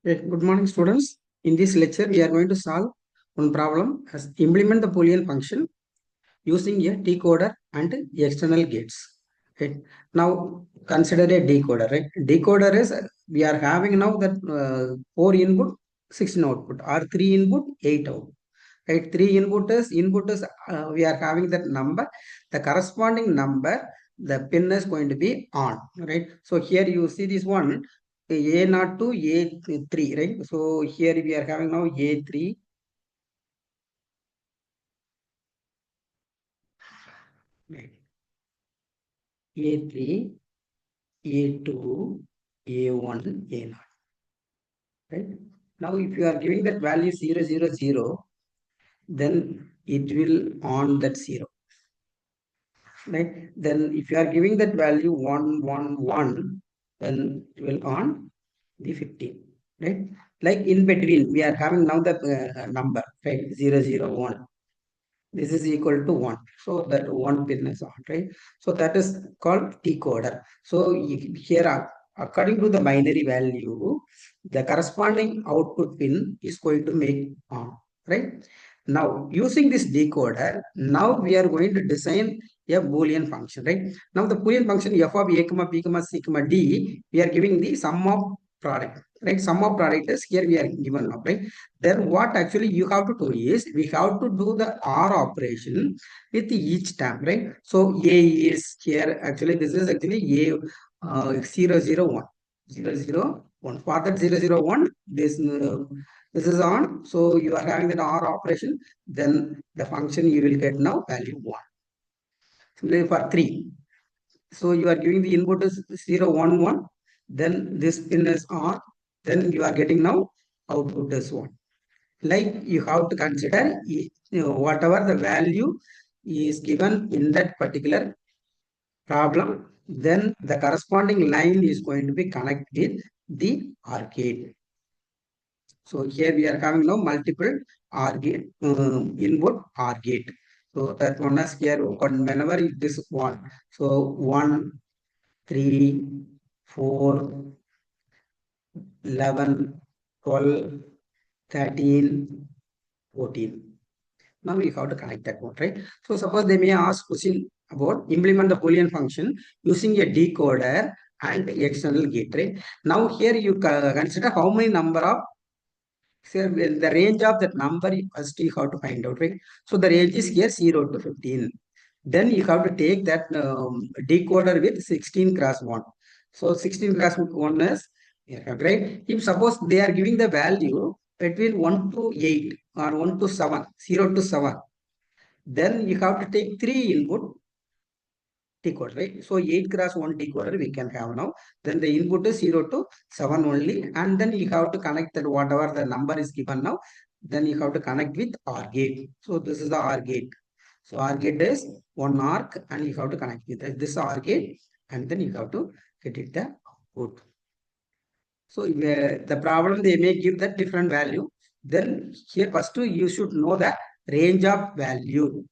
Good morning, students. In this lecture, we are going to solve one problem as implement the Boolean function using a decoder and external gates. Okay. Now, consider a decoder. Right? Decoder is we are having now that 4 input, 16 output, or 3 input, 8 output. Right? 3 input is we are having that number. The corresponding number, the pin is going to be on. Right? So here you see this one. A0 to A3, right? So here we are having now A3, right? A3, A2, A1, A0, right? Now if you are giving that value 0, 0, 0, then it will on that 0, right? Then if you are giving that value 1, 1, 1, then it will on the 15, right? Like in between, we are having now the number, right? 0, 0, 1. This is equal to 1. So that 1 pin is on, right? So that is called decoder. So here, according to the binary value, the corresponding output pin is going to make on, right? Now, using this decoder, now we are going to design a Boolean function, right? Now, the Boolean function f of a, b, c, d, we are giving the sum of product, right? Sum of product is here we are given now, right? Then what actually you have to do is we have to do the OR operation with each term, right? So A is here, actually this is actually A 0, 0, 1. 0, 0, 1. For that 0, 0, 1, this is on. So you are having that OR operation, then the function you will get now value 1. Similarly for 3. So you are giving the input is 0, 1, 1. Then this pin is on. Then you are getting now output is 1. Like you have to consider whatever the value is given in that particular problem, then the corresponding line is going to be connected with the OR gate. So here we are having now multiple OR gate, input OR gate. So that one is here whenever this one. So 1, 3, 4, 11, 12, 13, 14. Now we have to connect that one, right? So suppose they may ask question about implement the Boolean function using a decoder and external gate, right? Now here you consider how many number of, say, the range of that number first you have to find out, right? So the range is here 0 to 15. Then you have to take that decoder with 16 cross 1. So 16 cross 1 is, right? If suppose they are giving the value between 1 to 8 or 1 to 7, 0 to 7, then you have to take 3 input decoder, right? So 8 cross 1 decoder we can have now. Then the input is 0 to 7 only. And then you have to connect that whatever the number is given now. Then you have to connect with OR gate. So this is the OR gate. So OR gate is one arc and you have to connect with this OR gate. And then you have to get it the output. So the problem they may give that different value. Then here first you should know the range of value.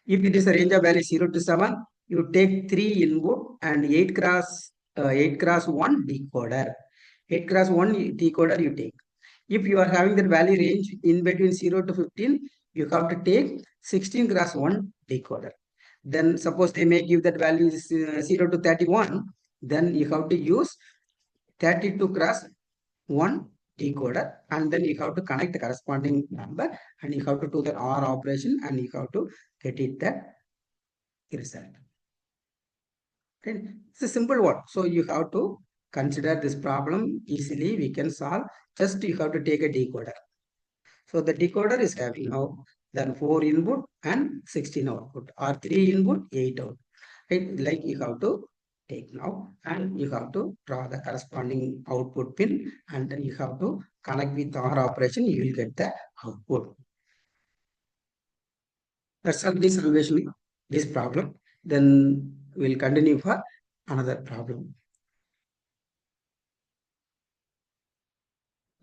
If it is a range of value 0 to 7, you take 3 input and 8 cross 1 decoder. 8 cross 1 decoder you take. If you are having that value range in between 0 to 15, you have to take 16 cross 1 decoder. Then suppose they may give that value is 0 to 31, then you have to use 32 cross 1 decoder, and then you have to connect the corresponding number and you have to do the OR operation and you have to get it the result. Okay. It's a simple one. So you have to consider this problem easily. We can solve. Just you have to take a decoder. So the decoder is having now then 4 input and 16 output, or 3 input, 8 output. Right? Like you have to take now and you have to draw the corresponding output pin and then you have to connect with our operation. You will get the output. That's all this solution, this problem. Then we'll continue for another problem.